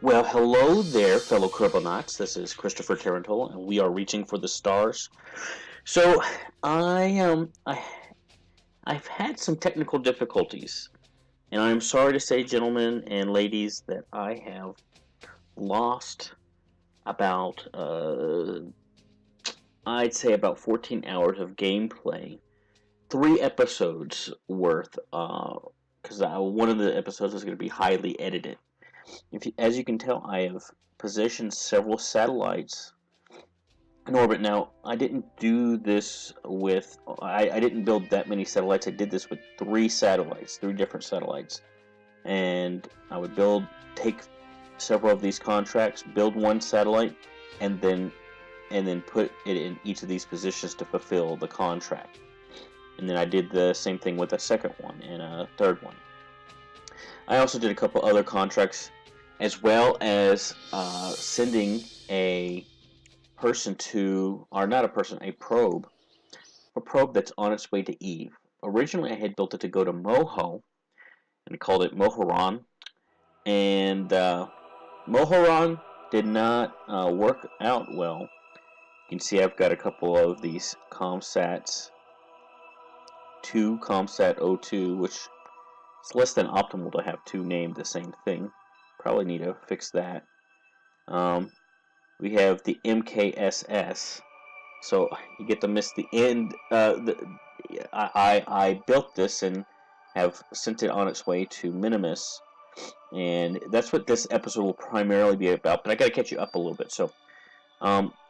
Well, hello there, fellow Kerbal. This is Christopher Tarantola, and we are reaching for the stars. So, I've had some technical difficulties, and I'm sorry to say, gentlemen and ladies, that I have lost about, I'd say about 14 hours of gameplay, 3 episodes worth, because one of the episodes is going to be highly edited. As you can tell, I have positioned several satellites in orbit. Now, I didn't do this with, I didn't build that many satellites. I did this with 3 different satellites. And I would take several of these contracts, build one satellite, and then put it in each of these positions to fulfill the contract. And then I did the same thing with a second one and a third one. I also did a couple other contracts, as well as sending a probe that's on its way to Eve. Originally, I had built it to go to Moho, and I called it Mohoron, and Mohoron did not work out well. You can see I've got a couple of these ComSats 2, ComSat 02, which is less than optimal to have two named the same thing. Probably need to fix that. We have the MKSS, so you get to miss the end. I built this and have sent it on its way to Minmus, and that's what this episode will primarily be about. But I got to catch you up a little bit. So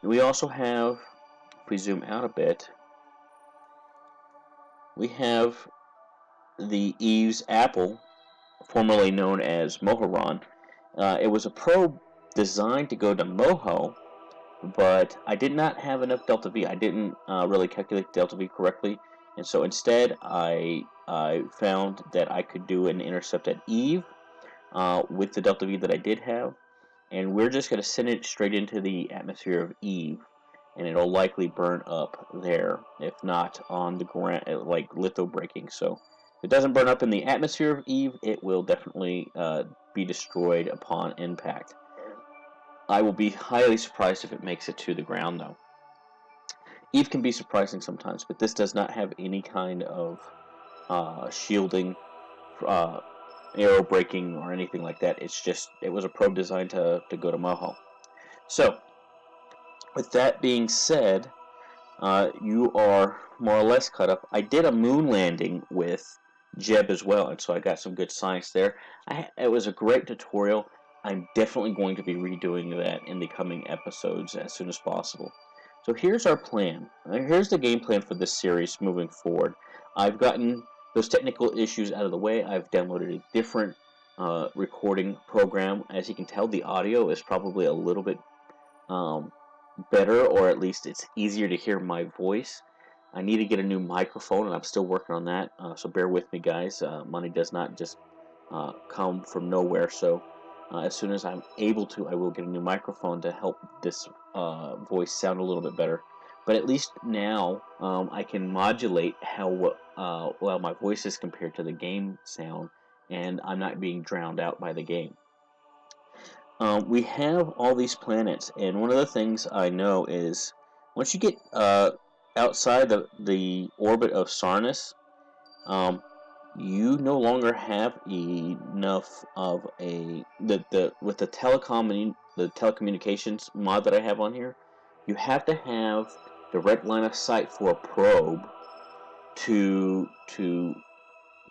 we also have, if we zoom out a bit, we have the Eve's Apple, formerly known as Mohoron. It was a probe designed to go to Moho, but I did not have enough delta V. I didn't really calculate delta V correctly, and so instead I found that I could do an intercept at Eve with the delta V that I did have, and we're just going to send it straight into the atmosphere of Eve, and it'll likely burn up there, if not on the ground, like litho breaking. So if it doesn't burn up in the atmosphere of Eve, it will definitely be destroyed upon impact. I will be highly surprised if it makes it to the ground, though. Eve can be surprising sometimes, but this does not have any kind of shielding, arrow braking, or anything like that. It was a probe designed to go to Moho. So, with that being said, you are more or less caught up. I did a moon landing with Jeb as well, and so I got some good science there. It was a great tutorial. I'm definitely going to be redoing that in the coming episodes as soon as possible. So here's our plan. Here's the game plan for this series moving forward. I've gotten those technical issues out of the way. I've downloaded a different recording program. As you can tell, the audio is probably a little bit better, or at least it's easier to hear my voice. I need to get a new microphone, and I'm still working on that, so bear with me, guys. Money does not just come from nowhere, so as soon as I'm able to, I will get a new microphone to help this voice sound a little bit better. But at least now I can modulate how well my voice is compared to the game sound, and I'm not being drowned out by the game. We have all these planets, and one of the things I know is once you get outside the orbit of Sarnus, you no longer have enough of with the telecommunications mod that I have on here. You have to have direct line of sight for a probe to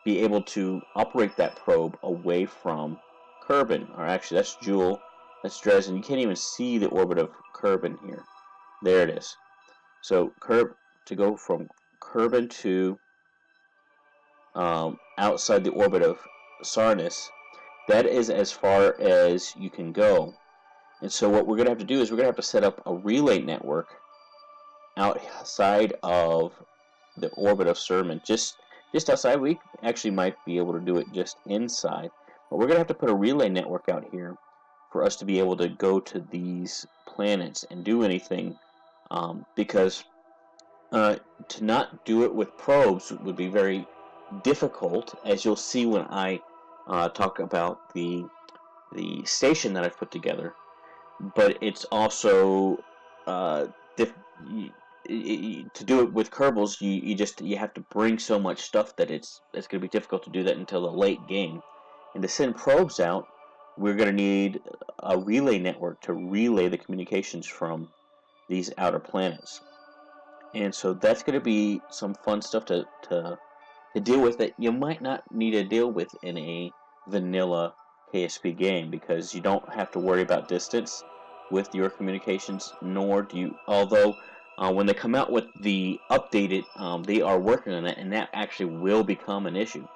be able to operate that probe away from Kerbin, or actually that's Jewel, that's Dresden. You can't even see the orbit of Kerbin here. There it is. So to go from Kerbin to outside the orbit of Sarnus, that is as far as you can go. And so what we're going to have to do is we're going to have to set up a relay network outside of the orbit of Sermon, just outside. We actually might be able to do it just inside, but we're going to have to put a relay network out here for us to be able to go to these planets and do anything, because to not do it with probes would be very difficult, as you'll see when I talk about the station that I've put together, but it's also to do it with Kerbals, you have to bring so much stuff that it's going to be difficult to do that until the late game. And to send probes out, we're going to need a relay network to relay the communications from these outer planets. And so that's going to be some fun stuff to deal with that you might not need to deal with in a vanilla KSP game, because you don't have to worry about distance with your communications, nor do you, although when they come out with the updated, they are working on it, and that actually will become an issue.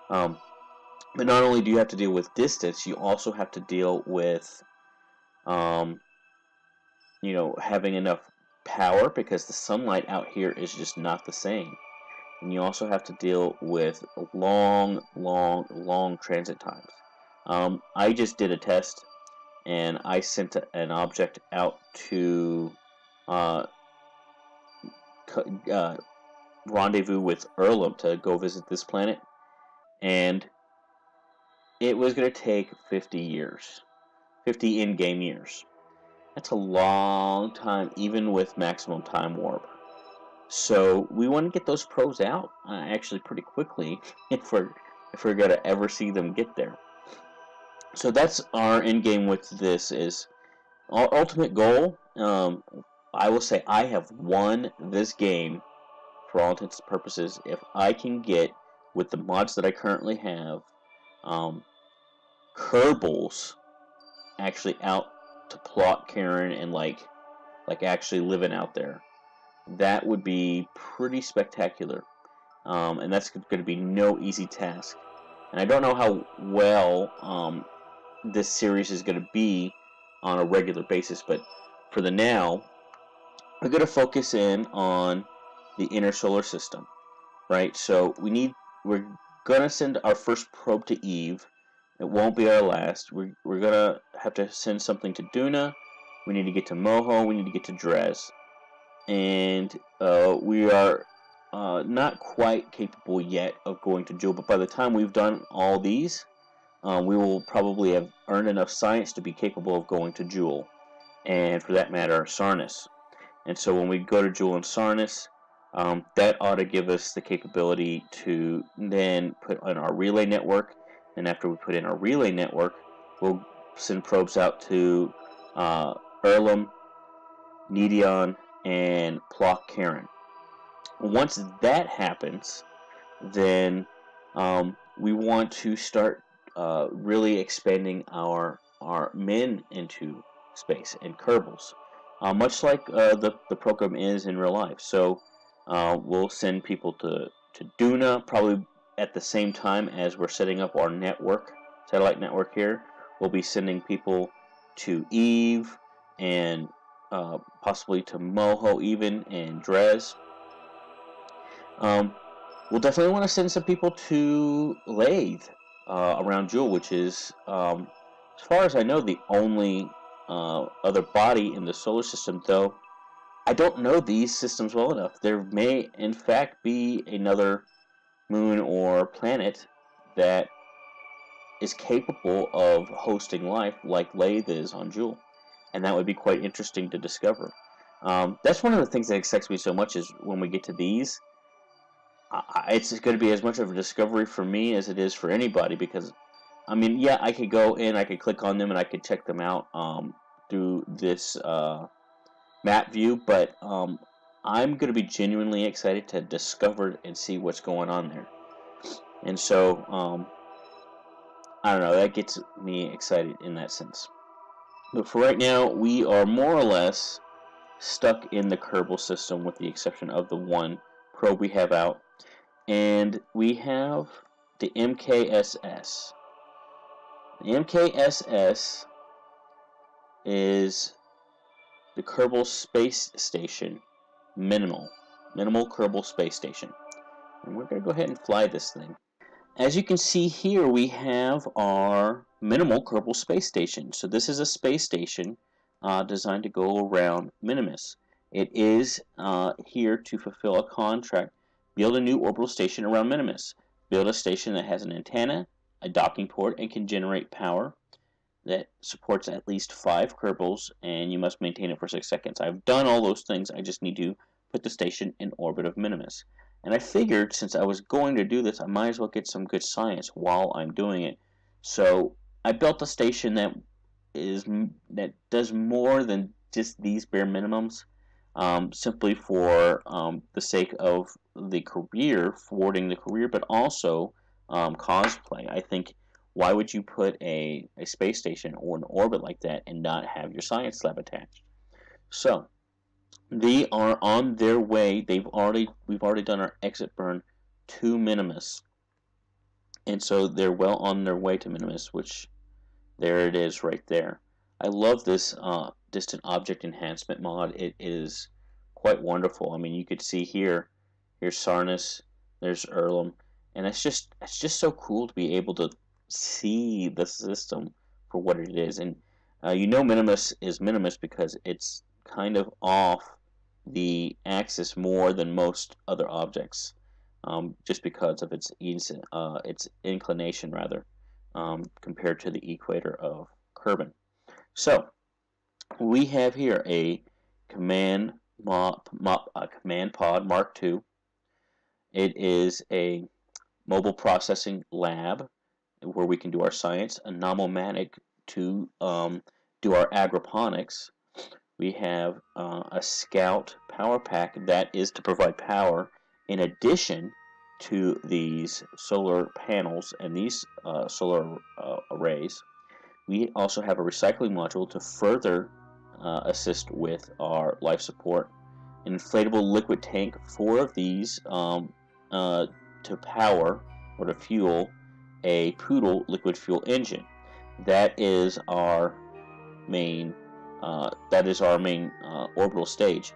But not only do you have to deal with distance, you also have to deal with having enough power, because the sunlight out here is just not the same. And you also have to deal with long transit times. I just did a test, and I sent an object out to rendezvous with Erlum to go visit this planet, and it was going to take 50 years, 50 in-game years. That's a long time, even with maximum time warp. So we want to get those probes out actually pretty quickly if we're going to ever see them get there. So that's our end game with this. Is our ultimate goal. I will say I have won this game for all intents and purposes if I can get, with the mods that I currently have, Kerbals actually out to plot Karen and like actually living out there. That would be pretty spectacular, and that's going to be no easy task. And I don't know how well this series is going to be on a regular basis, but for the now, we're going to focus in on the inner solar system, right? So we're going to send our first probe to Eve. It won't be our last. We're going to have to send something to Duna. We need to get to Moho. We need to get to Dres. And we are not quite capable yet of going to Jewel, but by the time we've done all these, we will probably have earned enough science to be capable of going to Jewel, and for that matter, Sarnis. And so when we go to Jewel and Sarnis, that ought to give us the capability to then put on our relay network, and after we put in our relay network, we'll send probes out to Erlum, Nidion, and Plock Karen. Once that happens, then we want to start really expanding our men into space and Kerbals, much like the program is in real life. So we'll send people to Duna probably at the same time as we're setting up our satellite network here. We'll be sending people to Eve and possibly to Moho even, and Dres. We'll definitely want to send some people to Lathe around Jewel, which is, as far as I know, the only other body in the solar system, though I don't know these systems well enough. There may, in fact, be another moon or planet that is capable of hosting life like Lathe is on Jewel, and that would be quite interesting to discover. That's one of the things that excites me so much, is when we get to these, it's going to be as much of a discovery for me as it is for anybody, because, I mean, yeah, I could go in, I could click on them, and I could check them out through this map view, but I'm going to be genuinely excited to discover and see what's going on there. And so, I don't know, that gets me excited in that sense. But for right now, we are more or less stuck in the Kerbal system, with the exception of the one probe we have out. And we have the MKSS. The MKSS is the Kerbal Space Station Minimal Kerbal Space Station. And we're going to go ahead and fly this thing. As you can see here, we have our Minimal Kerbal Space Station. So this is a space station designed to go around Minmus. It is here to fulfill a contract. Build a new orbital station around Minmus. Build a station that has an antenna, a docking port, and can generate power. that supports at least 5 Kerbals, and you must maintain it for 6 seconds. I've done all those things. I just need to put the station in orbit of Minmus. And I figured since I was going to do this, I might as well get some good science while I'm doing it. So I built a station that does more than just these bare minimums, simply for the sake of the career, forwarding the career, but also cosplay. I think, why would you put a space station or an orbit like that and not have your science lab attached? So they are on their way. We've already done our exit burn to Minmus, and so they're well on their way to Minmus, which there it is right there. I love this distant object enhancement mod. It is quite wonderful. I mean, you could see here's Sarnus, there's Erlem, and it's just so cool to be able to see the system for what it is. And Minimus is Minimus because it's kind of off the axis more than most other objects, just because of its inclination rather, compared to the equator of Kerbal. So we have here a command pod Mark II. It is a mobile processing lab where we can do our science, a nomomatic to do our agroponics. We have a scout power pack that is to provide power in addition to these solar panels and these solar arrays. We also have a recycling module to further assist with our life support. An inflatable liquid tank, 4 of these to power or to fuel a Poodle liquid fuel engine. That is our main orbital stage.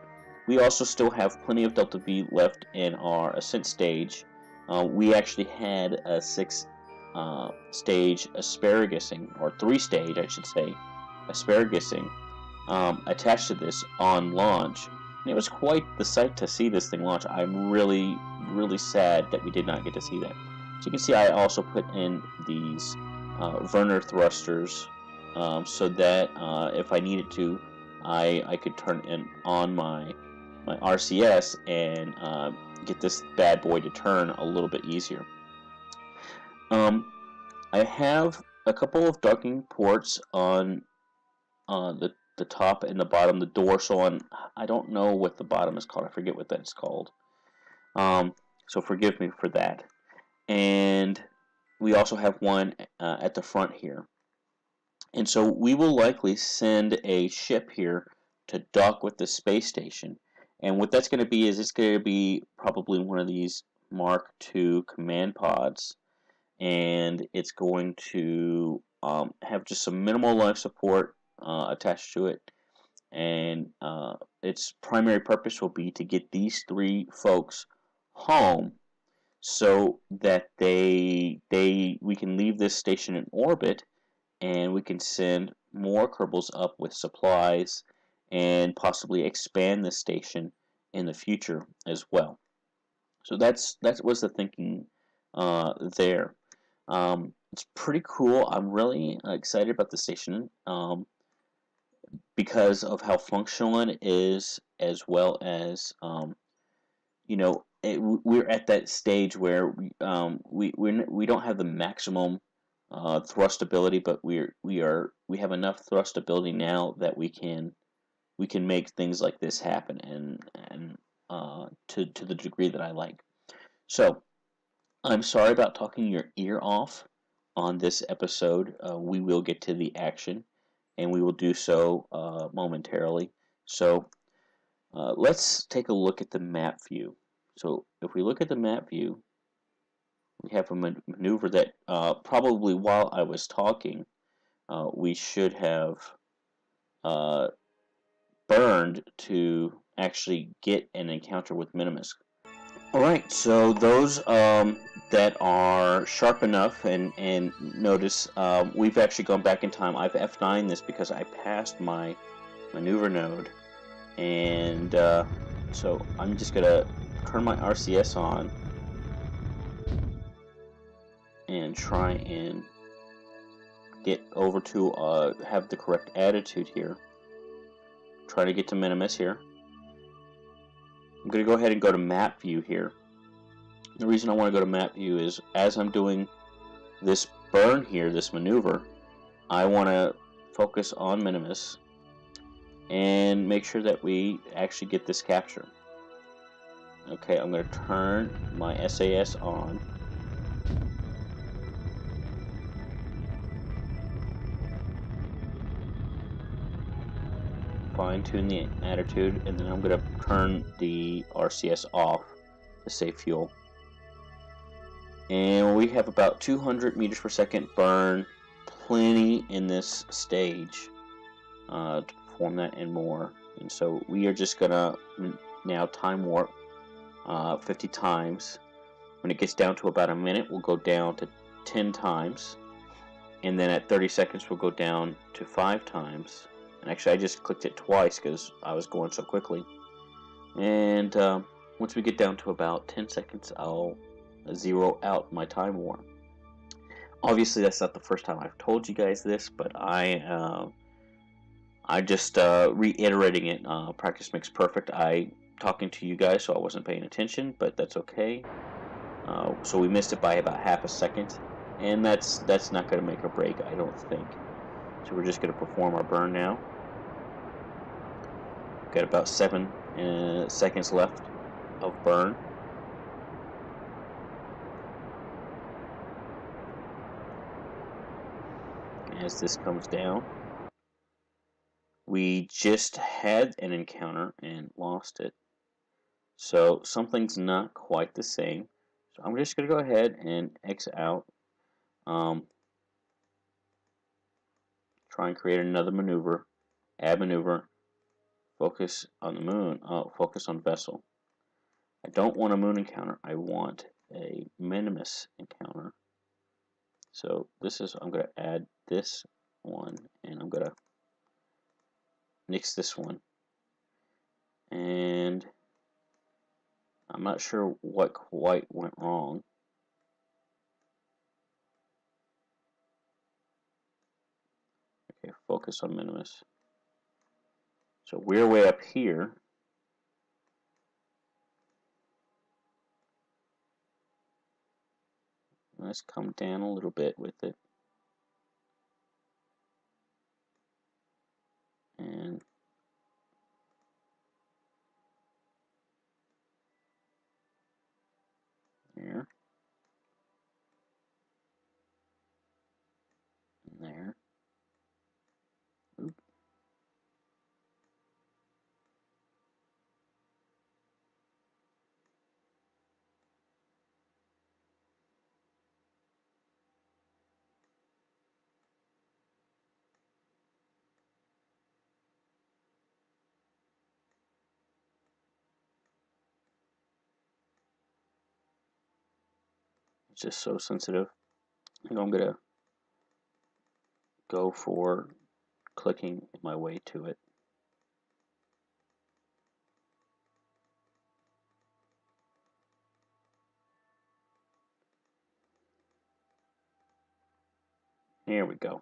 We also still have plenty of Delta V left in our ascent stage. We actually had a 6-stage asparagising, or 3-stage, I should say, asparagising attached to this on launch. And it was quite the sight to see this thing launch. I'm really, really sad that we did not get to see that. So you can see I also put in these Werner thrusters so that if I needed to, I could turn on my RCS and get this bad boy to turn a little bit easier. I have a couple of docking ports on the top and the bottom, the dorsal, and I don't know what the bottom is called. I forget what that's called. So forgive me for that. And we also have one at the front here. And so we will likely send a ship here to dock with the space station. And what that's going to be is it's going to be probably one of these Mark II command pods. And it's going to have just some minimal life support attached to it. And its primary purpose will be to get these 3 folks home so that we can leave this station in orbit and we can send more Kerbals up with supplies and possibly expand the station in the future as well. So that was the thinking there. It's pretty cool. I'm really excited about the station because of how functional it is, as well as we're at that stage where we don't have the maximum thrust ability, but we have enough thrust ability now that we can make things like this happen, and to the degree that I like. So I'm sorry about talking your ear off on this episode. We will get to the action, and we will do so momentarily. So let's take a look at the map view. So if we look at the map view, we have a maneuver that probably while I was talking, we should have burned to actually get an encounter with Minmus. Alright, so those that are sharp enough and notice we've actually gone back in time. I've F9 this because I passed my maneuver node, and so I'm just going to turn my RCS on and try and get over to have the correct attitude here. Try to get to Minmus here. I'm going to go ahead and go to map view here. The reason I want to go to map view is as I'm doing this burn here, this maneuver, I want to focus on Minmus and make sure that we actually get this capture. Okay, I'm going to turn my SAS on. Fine-tune the attitude, and then I'm going to turn the RCS off to save fuel. And we have about 200 meters per second burn, plenty in this stage to perform that and more. And so we are just going to now time warp 50 times. When it gets down to about a minute, we'll go down to 10 times. And then at 30 seconds, we'll go down to 5 times. And actually, I just clicked it twice because I was going so quickly. And once we get down to about 10 seconds, I'll zero out my time warp. Obviously, that's not the first time I've told you guys this, but I just reiterating it. Practice makes perfect. I talking to you guys, so I wasn't paying attention, but that's okay. So we missed it by about half a second, and that's not going to make or break, I don't think. So we're just going to perform our burn now. Got about 7 seconds left of burn. As this comes down, we just had an encounter and lost it. So something's not quite the same. So I'm just going to go ahead and X out. Try and create another maneuver. Add maneuver. Focus on the moon. Focus on vessel. I don't want a moon encounter. I want a Minmus encounter. So this is, I'm going to add this one, and I'm going to nix this one. And I'm not sure what quite went wrong. Okay, focus on Minmus. So we're way up here. Let's come down a little bit with it. And there. And there. Oop. It's just so sensitive. I think I'm going to go for clicking my way to it. Here we go.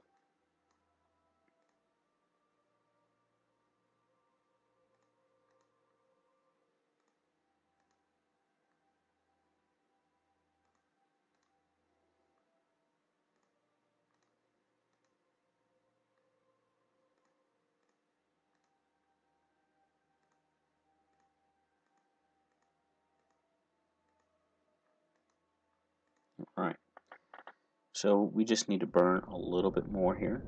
Alright. So we just need to burn a little bit more here.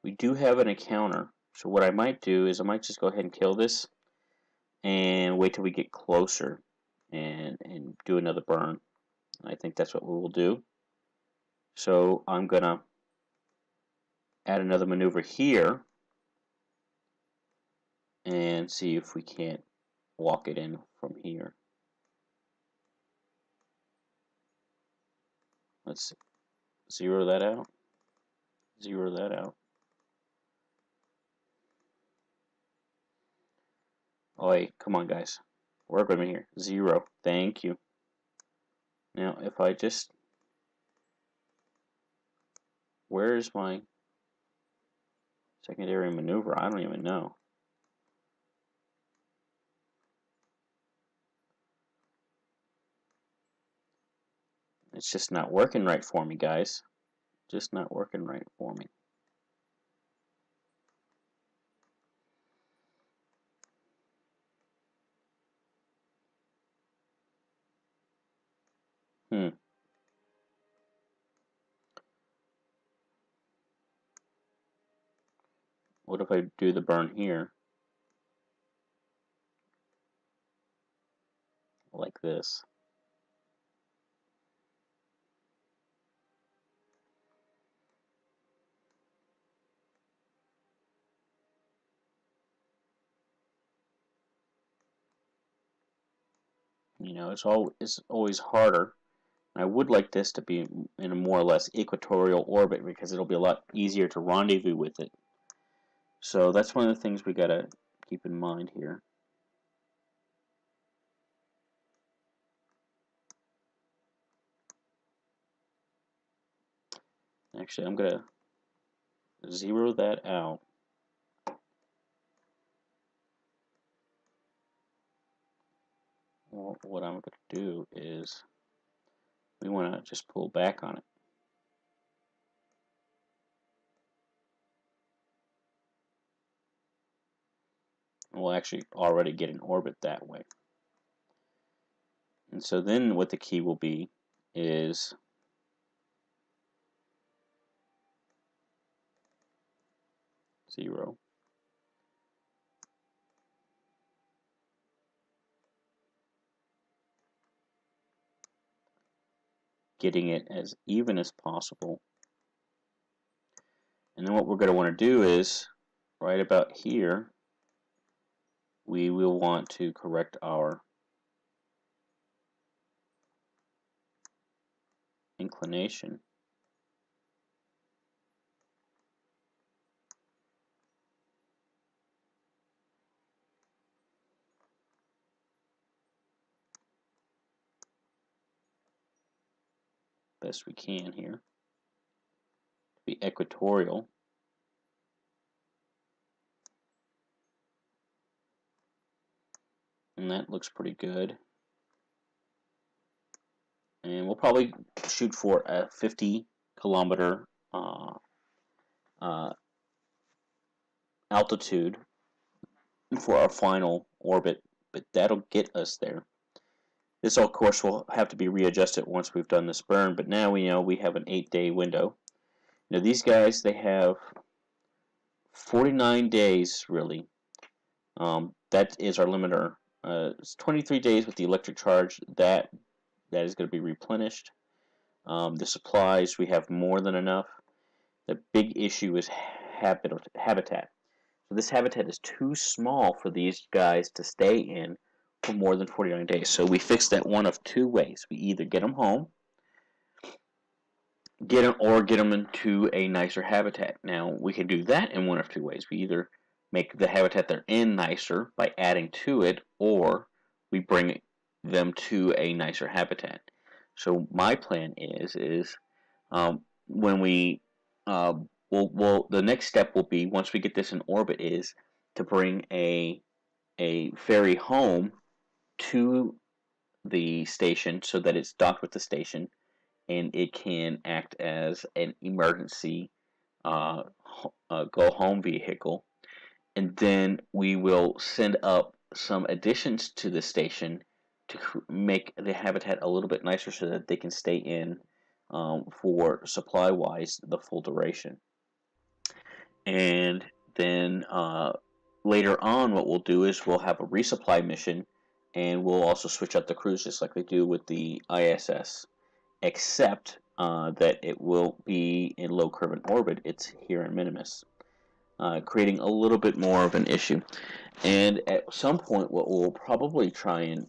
We do have an encounter, so what I might do is I might just go ahead and kill this and wait till we get closer and do another burn. I think that's what we will do. So I'm going to add another maneuver here and see if we can't walk it in from here. Let's zero that out. Zero that out. Oh, hey, come on, guys. Work with me here. Zero. Thank you. Now, if I just... Where's my secondary maneuver? I don't even know. It's just not working right for me, guys. Just not working right for me. What if I do the burn here? Like this. You know, it's always harder. I would like this to be in a more or less equatorial orbit because it'll be a lot easier to rendezvous with it. So that's one of the things we gotta keep in mind here. Actually, I'm gonna zero that out. Well, what I'm gonna do is we want to just pull back on it. And we'll actually already get an orbit that way. And so then what the key will be is zero. Getting it as even as possible. And then what we're going to want to do is, right about here, we will want to correct our inclination. Best we can here. To be equatorial. And that looks pretty good. And we'll probably shoot for a 50-kilometer altitude for our final orbit, but that'll get us there. This, of course, will have to be readjusted once we've done this burn, but now we know we have an 8-day window. Now these guys, they have 49 days, really. That is our limiter. It's 23 days with the electric charge. That is going to be replenished. The supplies, we have more than enough. The big issue is habitat. So this habitat is too small for these guys to stay in for more than 49 days. So we fix that one of two ways. We either get them home, get them into a nicer habitat. Now, we can do that in one of two ways. We either make the habitat they're in nicer by adding to it, or we bring them to a nicer habitat. So my plan is when we the next step will be, once we get this in orbit, is to bring a ferry home to the station so that it's docked with the station and it can act as an emergency go home vehicle. And then we will send up some additions to the station to make the habitat a little bit nicer so that they can stay in for supply-wise the full duration. And then later on, what we'll do is we'll have a resupply mission, and we'll also switch out the crews just like they do with the ISS. Except that it will be in low Kerbal orbit. It's here in Minmus, creating a little bit more of an issue. And at some point, what we'll probably try and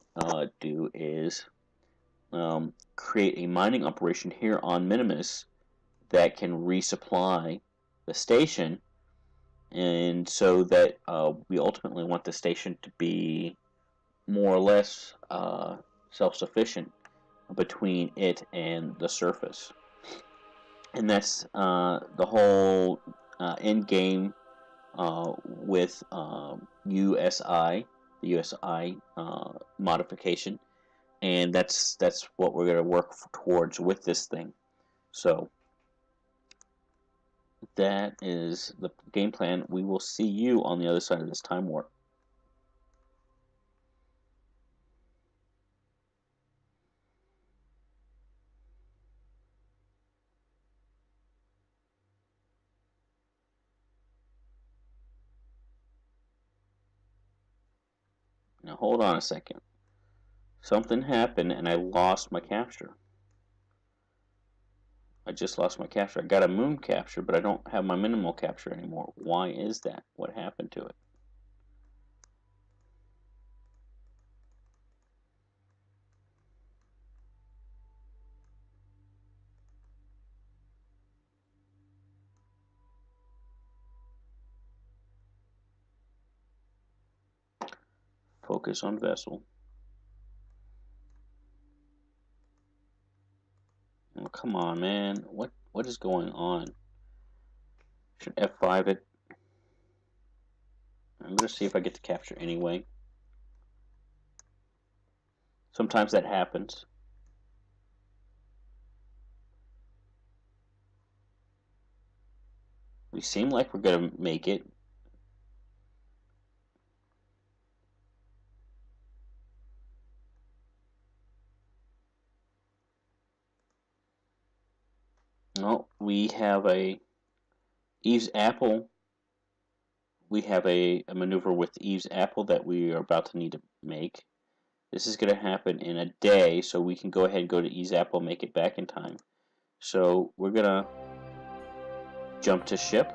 do is create a mining operation here on Minmus that can resupply the station, and so that we ultimately want the station to be more or less self-sufficient between it and the surface. And that's the whole end game with USI, the USI modification, and that's what we're going to work towards with this thing. So that is the game plan. We will see you on the other side of this time warp. Now hold on a second. Something happened and I lost my capture. I just lost my capture. I got a moon capture, but I don't have my minimal capture anymore. Why is that? What happened to it? Focus on vessel. Oh, come on, man. What is going on? Should F5 it. I'm going to see if I get to capture anyway. Sometimes that happens. We seem like we're going to make it. No, we have a Eve's Apple. We have a maneuver with Eve's Apple that we are about to need to make. This is going to happen in a day, so we can go ahead and go to Eve's Apple and make it back in time. So we're going to jump to ship.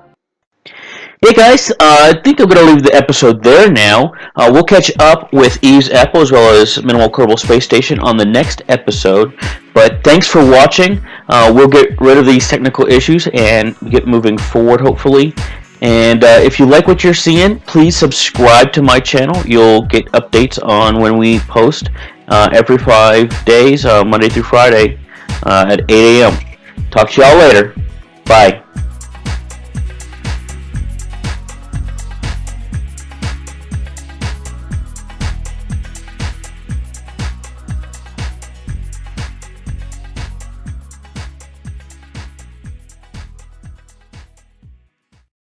Hey guys, I think I'm going to leave the episode there now. We'll catch up with Eve's Apple as well as Minimal Kerbal Space Station on the next episode. But thanks for watching. We'll get rid of these technical issues and get moving forward, hopefully. And if you like what you're seeing, please subscribe to my channel. You'll get updates on when we post every 5 days, Monday through Friday at 8 a.m. Talk to y'all later. Bye.